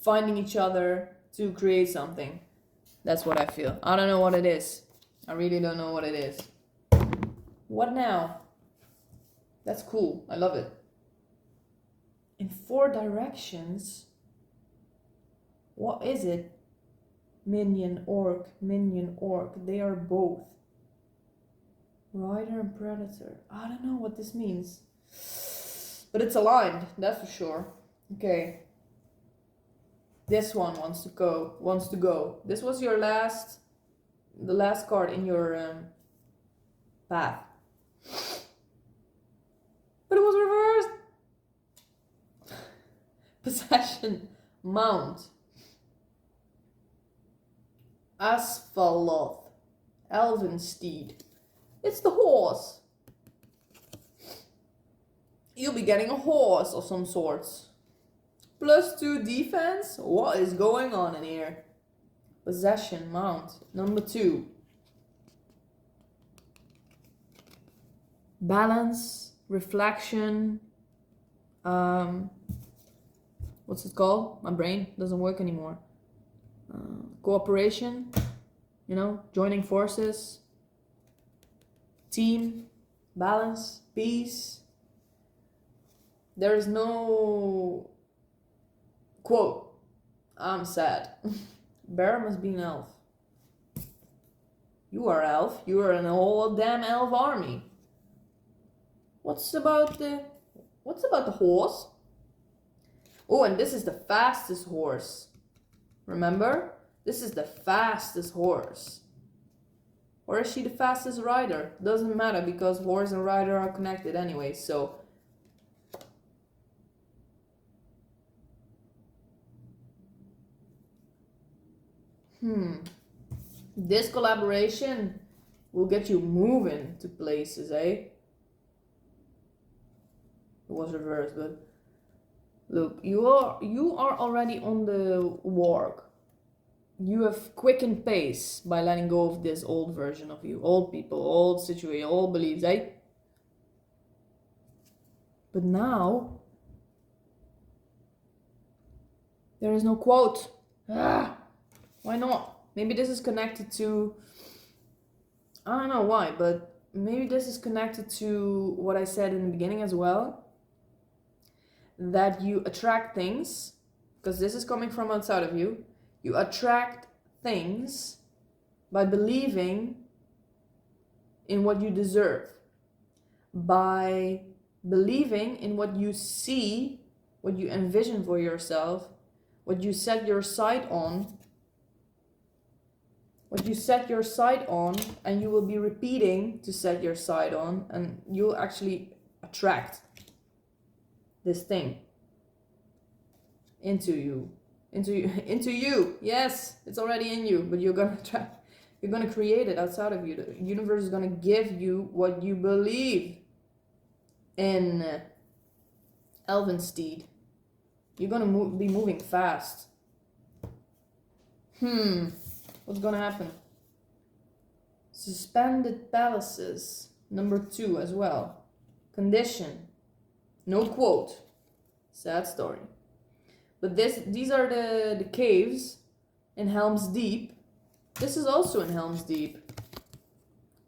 finding each other to create something. That's what I feel. I don't know what it is. I really don't know what it is. What now? That's cool. I love it. In 4 directions. What is it? Minion, orc. They are both. Rider and predator. I don't know what this means. But it's aligned, that's for sure. Okay. This one wants to go. This was your the last card in your path. But it was reversed. Possession. Mount. Asphaloth. Elven steed. It's the horse. You'll be getting a horse of some sorts. +2 defense? What is going on in here? Possession. Mount. Number 2. Balance, reflection, what's it called? My brain doesn't work anymore. Cooperation, you know, joining forces, team, balance, peace. There is no quote. I'm sad. Bear must be an elf. You are elf. You are in a whole damn elf army. What's about the horse? Oh, and this is the fastest horse. Remember? This is the fastest horse. Or is she the fastest rider? Doesn't matter because horse and rider are connected anyway, so. This collaboration will get you moving to places, eh? It was reversed, but look, you are already on the warg. You have quickened pace by letting go of this old version of you, old people, old situation, old beliefs, eh? But now there is no quote. Why not? Maybe this is connected to, I don't know why, but maybe this is connected to what I said in the beginning as well. That you attract things, because this is coming from outside of you. You attract things by believing in what you deserve. By believing in what you see, what you envision for yourself, what you set your sight on. What you set your sight on, and you will be repeating to set your sight on, and you'll actually attract this thing into you. Yes, it's already in you, but you're gonna create it outside of you. The universe is gonna give you what you believe in. Elven steed. You're gonna be moving fast. What's gonna happen? Suspended palaces. Number 2 as well. Condition. No quote. Sad story. But these are the caves in Helm's Deep. This is also in Helm's Deep.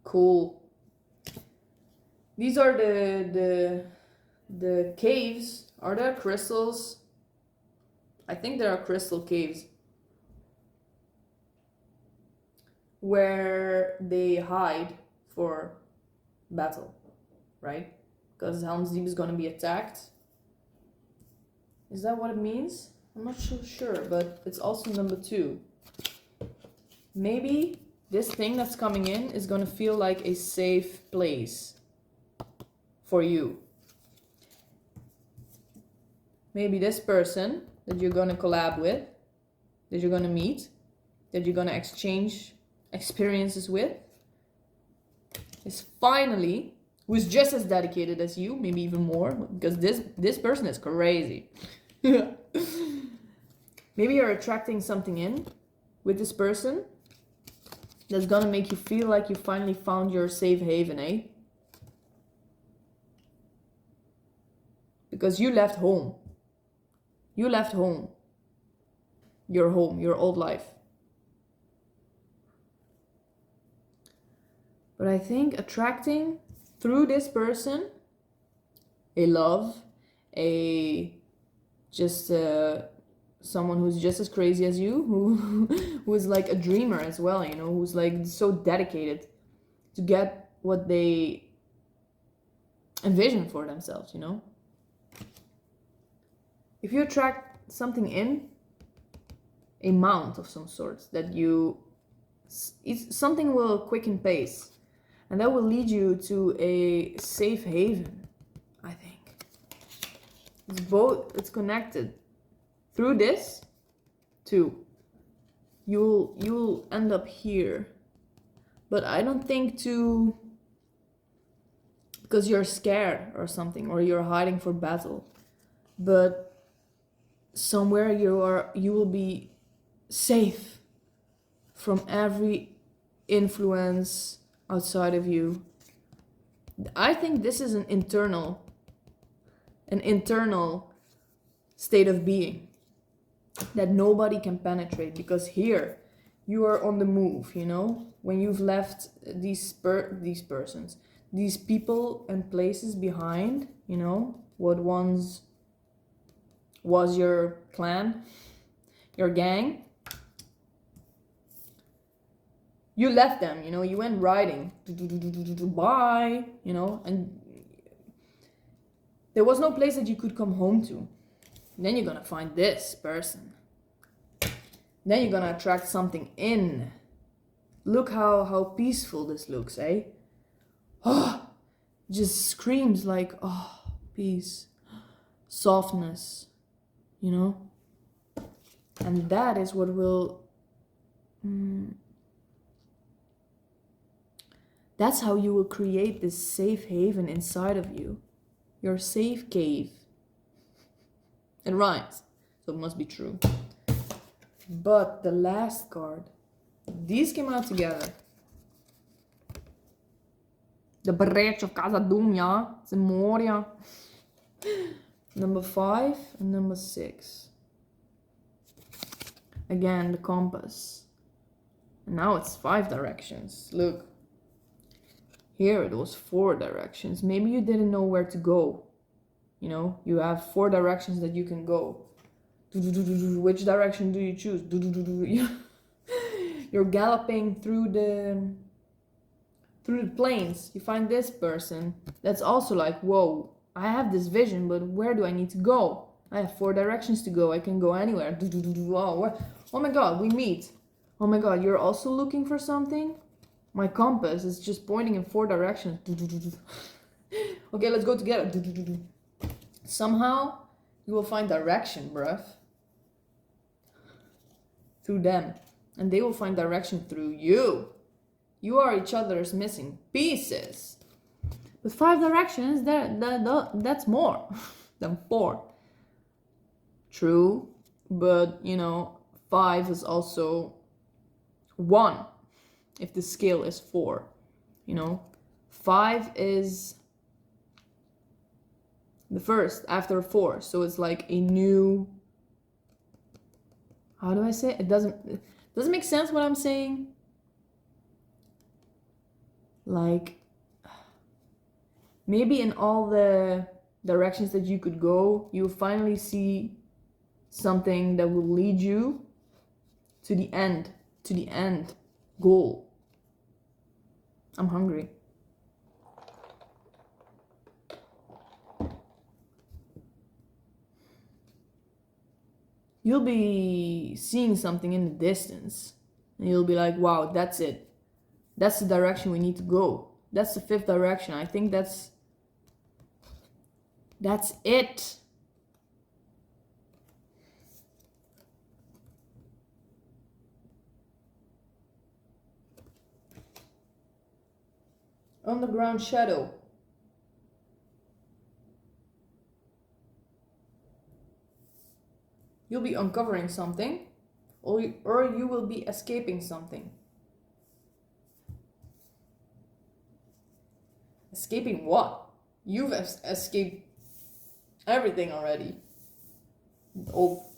Cool. These are the caves. Are there crystals? I think there are crystal caves where they hide for battle, right? Because Helm's Deep is going to be attacked. Is that what it means? I'm not so sure, but it's also number 2. Maybe this thing that's coming in is going to feel like a safe place for you. Maybe this person that you're going to collab with, that you're going to meet, that you're going to exchange experiences with, is finally, who's just as dedicated as you, maybe even more, because this person is crazy. Maybe you're attracting something in with this person that's gonna make you feel like you finally found your safe haven, eh? Because you left home. You left home. Your home, your old life. But I think attracting through this person a love, someone who's just as crazy as you, who is like a dreamer as well, you know, who's like so dedicated to get what they envision for themselves, you know. If you attract something in, a mount of some sort that something will quicken pace, and that will lead you to a safe haven, I think. It's connected. Through this, too. You'll end up here. But I don't think because you're scared or something, or you're hiding for battle. But somewhere you will be safe from every influence outside of you. I think this is an internal state of being that nobody can penetrate, because here you are on the move, you know, when you've left these persons, these people and places behind, you know, what once was your clan, your gang. You left them, you know, you went riding, bye, you know, and there was no place that you could come home to. Then you're gonna find this person. Then you're gonna attract something in. Look how peaceful this looks, eh? Oh, just screams like, oh, peace, softness, you know? And that is what will... that's how you will create this safe haven inside of you. Your safe cave. It rhymes, so it must be true. But the last card, these came out together. The Bridge of Casa Dumia, Moria. Number 5 and number 6. Again, the compass. And now it's 5 directions. Look. Here it was 4 directions. Maybe you didn't know where to go. You know, you have 4 directions that you can go. Which direction do you choose? You're galloping through the plains. You find this person that's also like, whoa, I have this vision, but where do I need to go? I have 4 directions to go. I can go anywhere. Oh my god, we meet. Oh my god, you're also looking for something? My compass is just pointing in 4 directions. Okay, let's go together. Somehow you will find direction, bruv. Through them. And they will find direction through you. You are each other's missing pieces. With 5 directions, that's more than 4. True, but you know, 5 is also 1. If the scale is 4, you know, 5 is the first after 4, so it's like a new, how do I say it? Doesn't make sense what I'm saying. Like, maybe in all the directions that you could go, you'll finally see something that will lead you to the end goal. I'm hungry. You'll be seeing something in the distance and you'll be like, wow, that's it. That's the direction we need to go. That's the fifth direction. I think that's it. Underground shadow. You'll be uncovering something, or you will be escaping something. Escaping what? You've escaped everything already. Old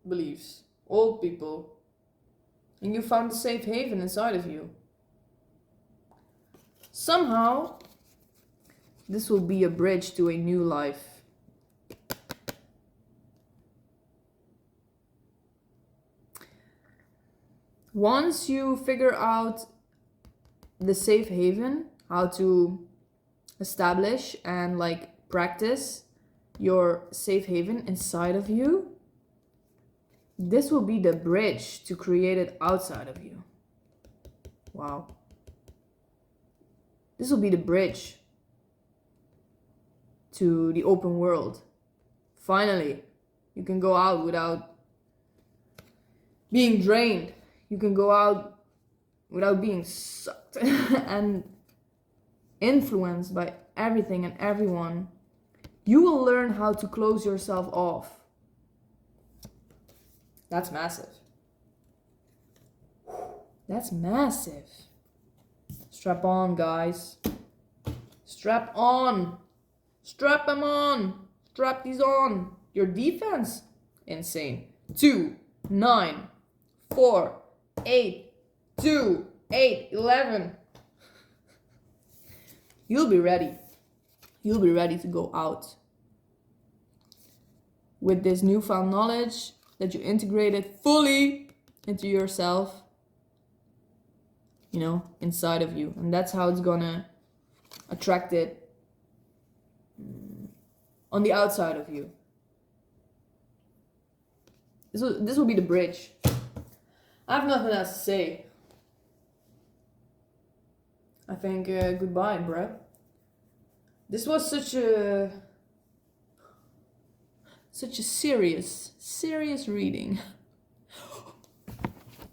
beliefs, old people. And you found a safe haven inside of you. Somehow, this will be a bridge to a new life. Once you figure out the safe haven, how to establish and like practice your safe haven inside of you, this will be the bridge to create it outside of you. Wow. This will be the bridge to the open world. Finally, you can go out without being drained. You can go out without being sucked and influenced by everything and everyone. You will learn how to close yourself off. That's massive. That's massive. Strap on, guys. Strap on. Strap them on. Strap these on. Your defense? Insane. 2, 9, 4, 8, 2, 8, 11. You'll be ready. You'll be ready to go out. With this newfound knowledge that you integrated fully into yourself, you know, inside of you. And that's how it's gonna attract it on the outside of you. This will be the bridge. I have nothing else to say. I think goodbye, bruh. This was such a serious reading.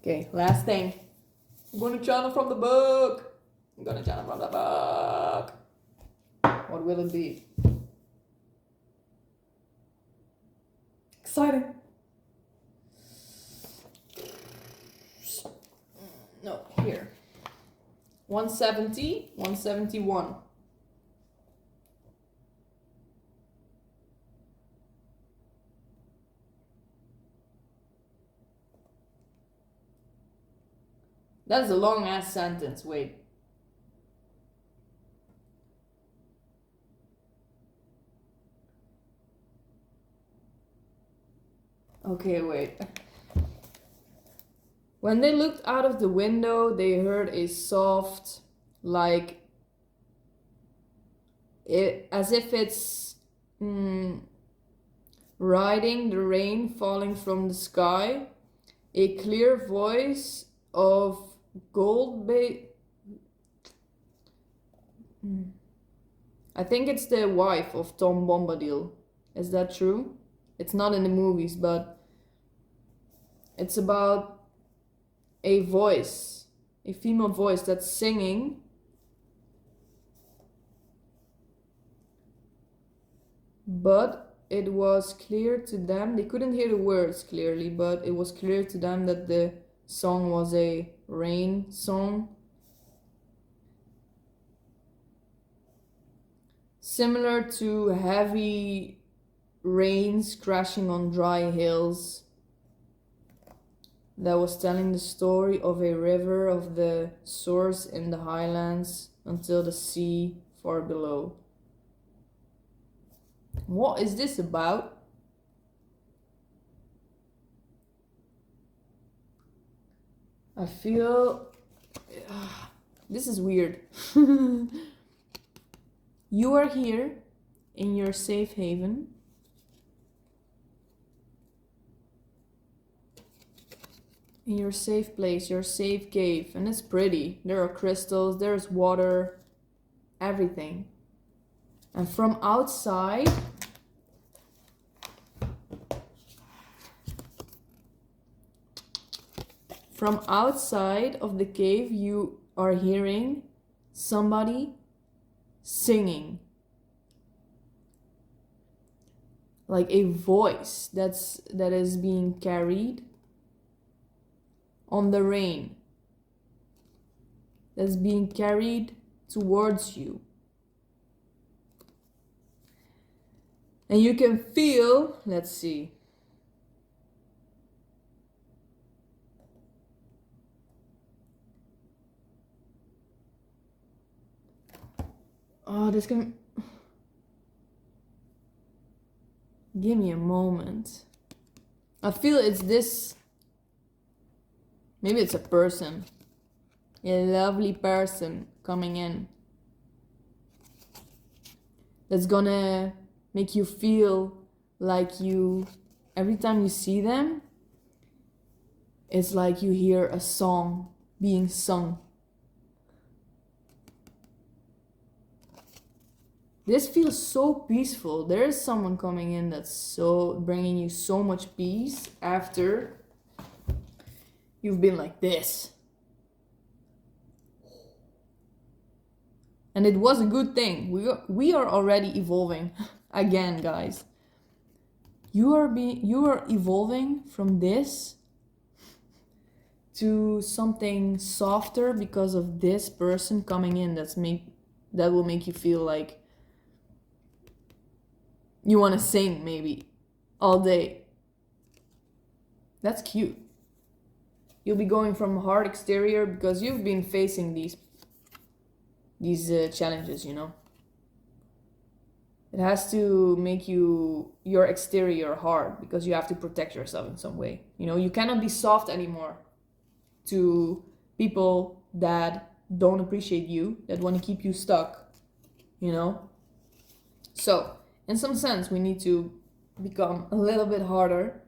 Okay, last thing. I'm gonna channel from the book. What will it be? Exciting. No, here. 170, 171. That's a long ass sentence. Wait. Okay, wait. When they looked out of the window, they heard a soft, like, as if it's riding the rain falling from the sky, a clear voice of I think it's the wife of Tom Bombadil. Is that true? It's not in the movies, but it's about a voice, a female voice that's singing. But it was clear to them, they couldn't hear the words clearly, but it was clear to them that the song was a rain song. Similar to heavy rains crashing on dry hills. that was telling the story of a river, of the source in the highlands until the sea far below. What is this about? I feel... this is weird. You are here in your safe haven. In your safe place, your safe cave. And it's pretty. There are crystals, there's water, everything. And from outside... From outside of the cave, you are hearing somebody singing. Like a voice that is being carried on the rain. That's being carried towards you. And you can feel, let's see. Oh, this can... Give me a moment. I feel it's this... Maybe it's a person. A lovely person coming in. That's gonna make you feel like you... Every time you see them, it's like you hear a song being sung. This feels so peaceful. There is someone coming in that's so bringing you so much peace after you've been like this. And it was a good thing. We are already evolving again, guys. You are evolving from this to something softer because of this person coming in that will make you feel like you want to sing maybe all day. That's cute. You'll be going from hard exterior because you've been facing these challenges, you know. It has to make your exterior hard because you have to protect yourself in some way. You know, you cannot be soft anymore to people that don't appreciate you, that want to keep you stuck, you know. So in some sense, we need to become a little bit harder,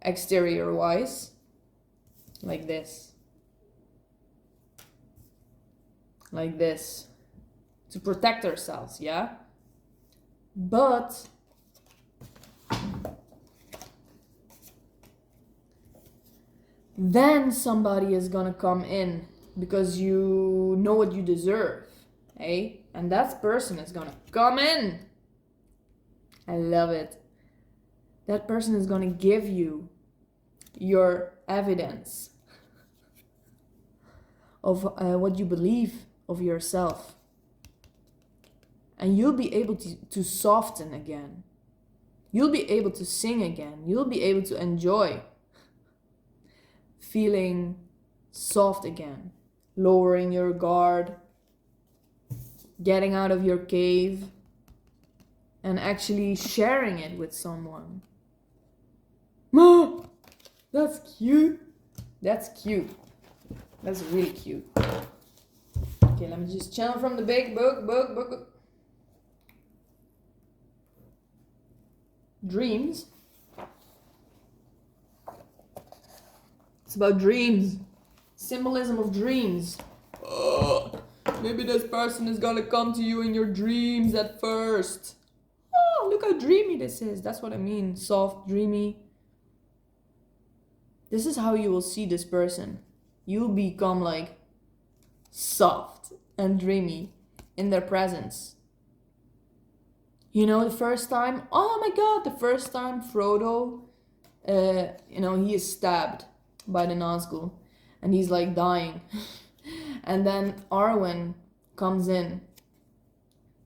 exterior-wise, like this. Like this. To protect ourselves, yeah? But then somebody is gonna come in because you know what you deserve, eh? And that person is gonna come in. I love it. That person is gonna give you your evidence of what you believe of yourself. And you'll be able to soften again. You'll be able to sing again. You'll be able to enjoy feeling soft again. Lowering your guard. Getting out of your cave and actually sharing it with someone. Oh, that's cute. That's cute. That's really cute. Okay, let me just channel from the big book. Dreams. It's about dreams. Symbolism of dreams. Oh. Maybe this person is gonna come to you in your dreams at first. Oh, look how dreamy this is. That's what I mean. Soft, dreamy. This is how you will see this person. You'll become like soft and dreamy in their presence. You know, the first time, oh my god, the first time Frodo, he is stabbed by the Nazgul and he's like dying. And then Arwen comes in.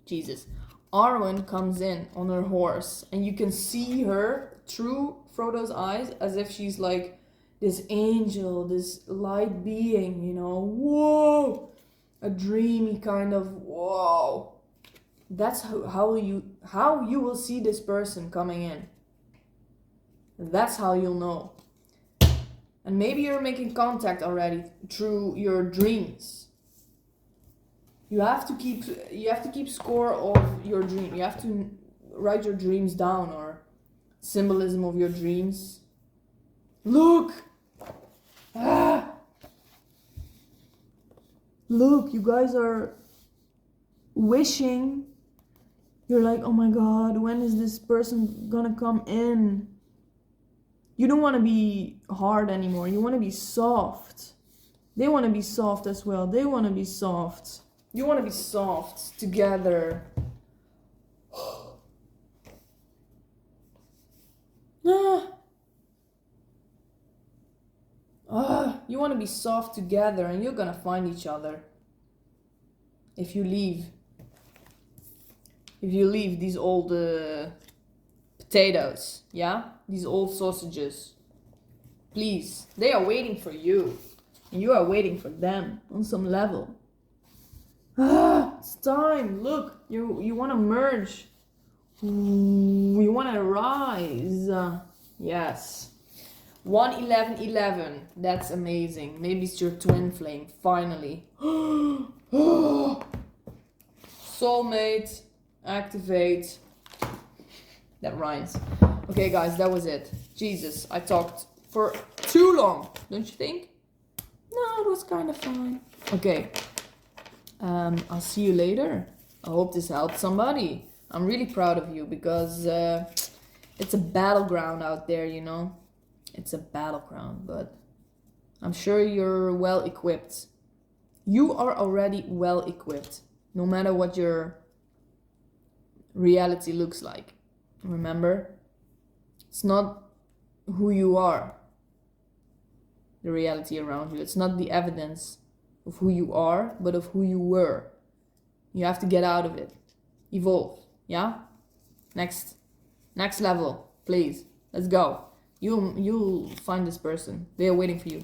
Jesus. Arwen comes in on her horse and you can see her through Frodo's eyes as if she's like this angel, this light being, you know, whoa, a dreamy kind of whoa. That's how you will see this person coming in. That's how you'll know. And maybe you're making contact already through your dreams. You have to keep score of your dream. You have to write your dreams down, or symbolism of your dreams. Look! Ah! Look, you guys are wishing. You're like, oh my god, when is this person gonna come in? You don't want to be hard anymore. You want to be soft. They want to be soft as well. They want to be soft. You want to be soft together. You want to be soft together, and you're gonna find each other. If you leave these old potatoes, yeah? These old sausages. Please, they are waiting for you. And you are waiting for them on some level. It's time. Look, you want to merge. You want to rise. Yes. 11111. That's amazing. Maybe it's your twin flame. Finally. Soulmate. Activate. That rhymes. Okay, guys, that was it. Jesus, I talked for too long. Don't you think? No, it was kind of fun. Okay. I'll see you later. I hope this helped somebody. I'm really proud of you because it's a battleground out there, you know. It's a battleground, but I'm sure you're well equipped. You are already well equipped, no matter what your reality looks like. Remember, it's not who you are, the reality around you. It's not the evidence of who you are, but of who you were. You have to get out of it. Evolve, yeah? Next level, please. Let's go. You'll find this person. They are waiting for you.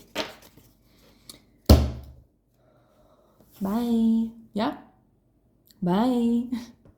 Bye. Yeah? Bye.